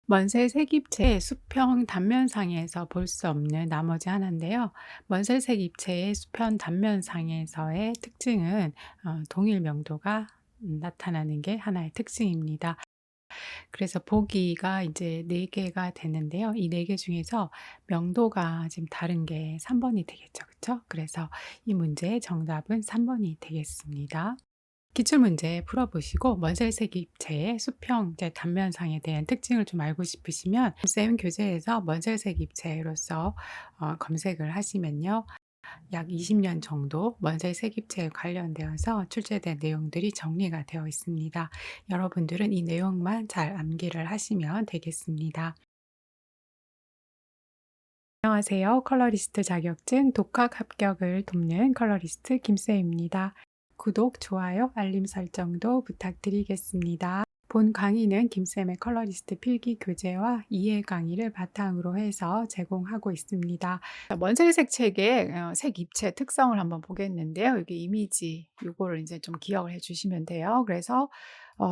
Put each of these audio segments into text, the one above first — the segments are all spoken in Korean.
먼셀 색입체의 수평 단면상에서 볼 수 없는 나머지 하나인데요. 먼셀 색입체의 수평 단면상에서의 특징은 동일 명도가 나타나는 게 하나의 특징입니다. 그래서 보기가 이제 4개가 되는데요. 이 4개 중에서 명도가 지금 다른 게 3번이 되겠죠. 그쵸? 그래서 이 문제의 정답은 3번이 되겠습니다. 기출문제 풀어보시고 먼셀색 입체의 수평 이제 단면상에 대한 특징을 좀 알고 싶으시면 쌤 교재에서 먼셀색 입체로서 검색을 하시면요. 약 20년 정도 먼셀색 입체에 관련되어서 출제된 내용들이 정리가 되어 있습니다. 여러분들은 이 내용만 잘 암기를 하시면 되겠습니다. 안녕하세요. 컬러리스트 자격증 독학 합격을 돕는 컬러리스트 김쌤입니다. 구독, 좋아요, 알림 설정도 부탁드리겠습니다. 본 강의는 김쌤의 컬러리스트 필기 교재와 이해 강의를 바탕으로 해서 제공하고 있습니다. 먼셀색 책의 색 입체 특성을 한번 보겠는데요. 여기 이미지 요거를 이제 좀 기억을 해 주시면 돼요. 그래서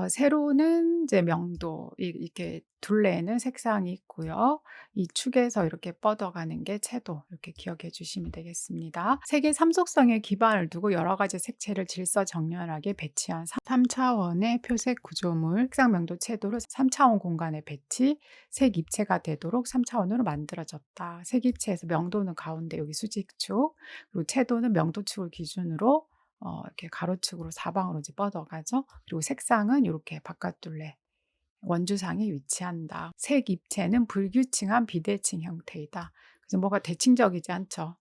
세로는 이제 명도 이렇게 둘레에는 색상이 있고요. 이 축에서 이렇게 뻗어가는 게 채도 이렇게 기억해 주시면 되겠습니다. 색의 삼속성에 기반을 두고 여러 가지 색채를 질서정연하게 배치한 3차원의 표색 구조물, 색상 명도 채도를 3차원 공간에 배치, 색 입체가 되도록 3차원으로 만들어졌다. 색 입체에서 명도는 가운데 여기 수직축, 그리고 채도는 명도축을 기준으로 이렇게 가로축으로 사방으로 이제 뻗어가죠. 그리고 색상은 이렇게 바깥둘레 원주상에 위치한다. 색 입체는 불규칙한 비대칭 형태이다. 그래서 뭐가 대칭적이지 않죠.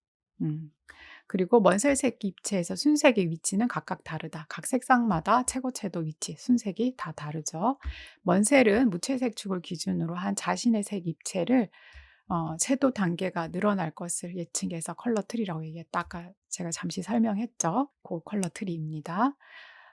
그리고 먼셀색 입체에서 순색의 위치는 각각 다르다. 각 색상마다 최고 채도 위치, 순색이 다 다르죠. 먼셀은 무채색 축을 기준으로 한 자신의 색 입체를 채도 단계가 늘어날 것을 예측해서 컬러 트리라고 얘기했다. 아까 제가 잠시 설명했죠. 그 컬러 트리입니다.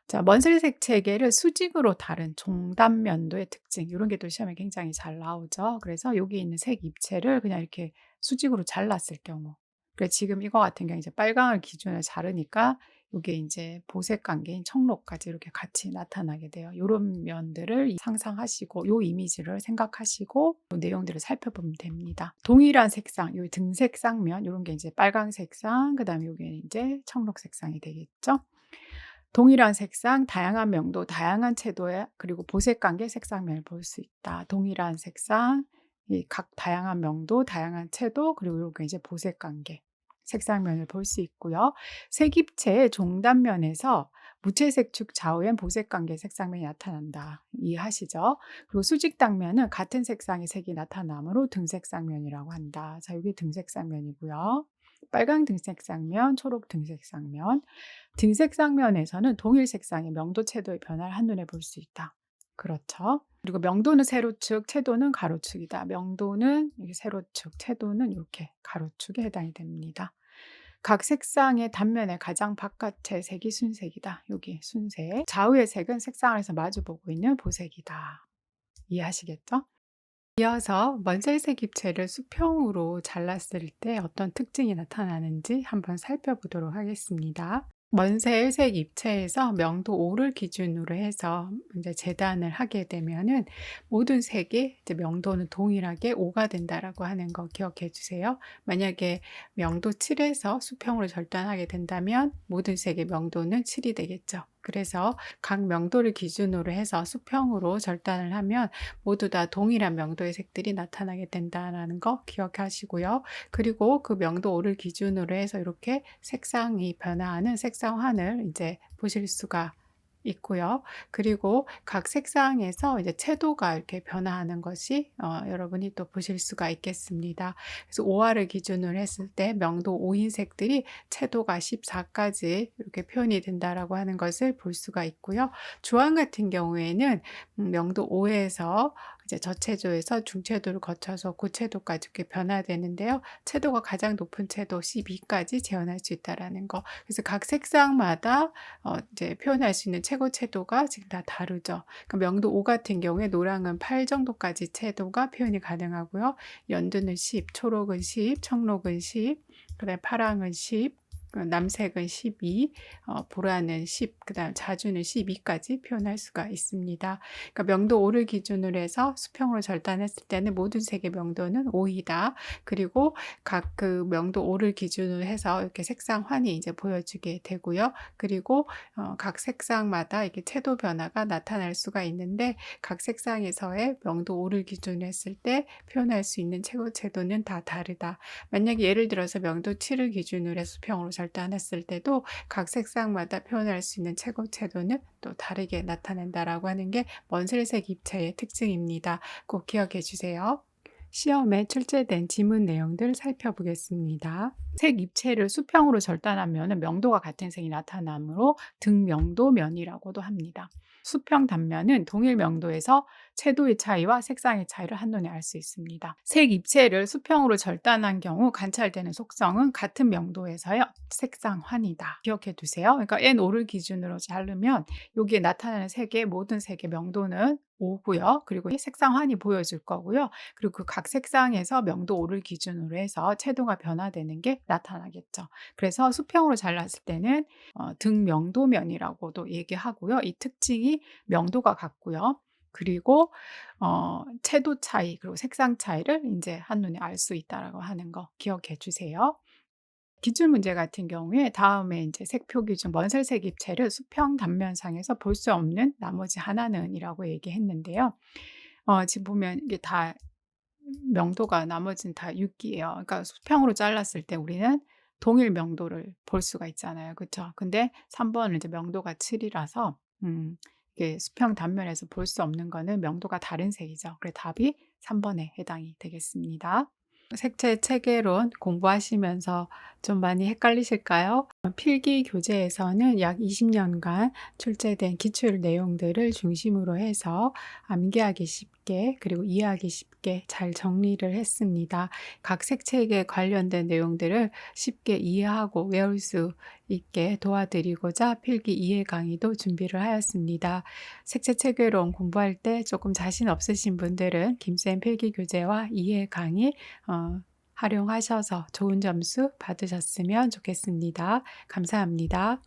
자, 먼셀색 체계를 수직으로 다른 종단면도의 특징, 이런 게 또 시험에 굉장히 잘 나오죠. 그래서 여기 있는 색 입체를 그냥 이렇게 수직으로 잘랐을 경우, 그래 지금 이거 같은 경우 이제 빨강을 기준으로 자르니까 이게 이제 보색 관계인 청록까지 이렇게 같이 나타나게 돼요. 이런 면들을 상상하시고 요 이미지를 생각하시고 요 내용들을 살펴보면 됩니다. 동일한 색상, 요 등색 쌍면 이런 게 이제 빨강 색상, 그다음에 요게 이제 청록 색상이 되겠죠. 동일한 색상, 다양한 명도, 다양한 채도의 그리고 보색 관계 색상면을 볼 수 있다. 동일한 색상, 각 다양한 명도, 다양한 채도, 그리고 이렇게 이제 보색 관계 색상면을 볼 수 있고요. 색입체의 종단면에서 무채색 축 좌우엔 보색 관계 색상면이 나타난다. 이해하시죠? 그리고 수직 당면은 같은 색상의 색이 나타나므로 등색 쌍면이라고 한다. 자, 여기 등색 쌍면이고요. 빨강 등색 쌍면, 초록 등색 쌍면. 등색 쌍면에서는 동일 색상의 명도 채도의 변화를 한눈에 볼 수 있다. 그렇죠. 그리고 명도는 세로축, 채도는 가로축이다. 명도는 이게 세로축, 채도는 이렇게 가로축에 해당이 됩니다. 각 색상의 단면의 가장 바깥의 색이 순색이다. 여기 순색. 좌우의 색은 색상 안에서 마주보고 있는 보색이다. 이해하시겠죠? 이어서 먼셀색 입체를 수평으로 잘랐을 때 어떤 특징이 나타나는지 한번 살펴보도록 하겠습니다. 먼셀색 입체에서 명도 5를 기준으로 해서 이제 재단을 하게 되면은 모든 색이 이제 명도는 동일하게 5가 된다라고 하는 거 기억해 주세요. 만약에 명도 7에서 수평으로 절단하게 된다면 모든 색의 명도는 7이 되겠죠. 그래서 각 명도를 기준으로 해서 수평으로 절단을 하면 모두 다 동일한 명도의 색들이 나타나게 된다는 거 기억하시고요. 그리고 그 명도 5를 기준으로 해서 이렇게 색상이 변화하는 색상환을 이제 보실 수가 있고요. 그리고 각 색상에서 이제 채도가 이렇게 변화하는 것이 여러분이 또 보실 수가 있겠습니다. 그래서 5화를 기준으로 했을 때 명도 5인 색들이 채도가 14까지 이렇게 표현이 된다라고 하는 것을 볼 수가 있고요. 주황 같은 경우에는 명도 5에서 이제 저채도에서 중채도를 거쳐서 고채도까지 이렇게 변화되는데요. 채도가 가장 높은 채도 12까지 재현할 수 있다라는 거. 그래서 각 색상마다 이제 표현할 수 있는 최고 채도가 지금 다 다르죠. 그러니까 명도 5 같은 경우에 노랑은 8 정도까지 채도가 표현이 가능하고요. 연두는 10, 초록은 10, 청록은 10, 그다음에 파랑은 10, 남색은 12, 보라는 10, 그다음 자주는 12까지 표현할 수가 있습니다. 그러니까 명도 5를 기준으로 해서 수평으로 절단했을 때는 모든 색의 명도는 5이다. 그리고 각 그 명도 5를 기준으로 해서 이렇게 색상환이 이제 보여지게 되고요. 그리고 각 색상마다 이렇게 채도 변화가 나타날 수가 있는데 각 색상에서의 명도 5를 기준으로 했을 때 표현할 수 있는 채도 채도는 다 다르다. 만약에 예를 들어서 명도 7을 기준으로 해서 수평으로 절단했을 때도 각 색상마다 표현할 수 있는 채고 채도는 또 다르게 나타낸다라고 하는 게 먼슬색 입체의 특징입니다. 꼭 기억해 주세요. 시험에 출제된 지문 내용들 살펴보겠습니다. 색 입체를 수평으로 절단하면 명도가 같은 색이 나타나므로 등명도면이라고도 합니다. 수평 단면은 동일 명도에서 채도의 차이와 색상의 차이를 한눈에 알 수 있습니다. 색 입체를 수평으로 절단한 경우 관찰되는 속성은 같은 명도에서의 색상환이다. 기억해 두세요. 그러니까 N5를 기준으로 자르면 여기에 나타나는 색의 모든 색의 명도는 5고요. 그리고 색상환이 보여질 거고요. 그리고 그 각 색상에서 명도 5를 기준으로 해서 채도가 변화되는 게 나타나겠죠. 그래서 수평으로 잘랐을 때는 등명도면이라고도 얘기하고요. 이 특징이 명도가 같고요. 그리고 채도 차이 그리고 색상 차이를 이제 한눈에 알 수 있다라고 하는 거 기억해 주세요. 기출 문제 같은 경우에 다음에 이제 색표 기준 먼살색 입체를 수평 단면상에서 볼 수 없는 나머지 하나는이라고 얘기했는데요. 지금 보면 이게 다 명도가 나머지는 다 6이에요. 그러니까 수평으로 잘랐을 때 우리는 동일 명도를 볼 수가 있잖아요. 그쵸? 근데 3번은 이제 명도가 7이라서 이게 수평 단면에서 볼 수 없는 거는 명도가 다른 색이죠. 그래서 답이 3번에 해당이 되겠습니다. 색채 체계론 공부하시면서 좀 많이 헷갈리실까요? 필기 교재에서는 약 20년간 출제된 기출 내용들을 중심으로 해서 암기하기 쉽게 그리고 이해하기 쉽게 잘 정리를 했습니다. 각 색책에 관련된 내용들을 쉽게 이해하고 외울 수 있게 도와드리고자 필기 이해 강의도 준비를 하였습니다. 색채 체계론 공부할 때 조금 자신 없으신 분들은 김쌤 필기 교재와 이해 강의 활용하셔서 좋은 점수 받으셨으면 좋겠습니다. 감사합니다.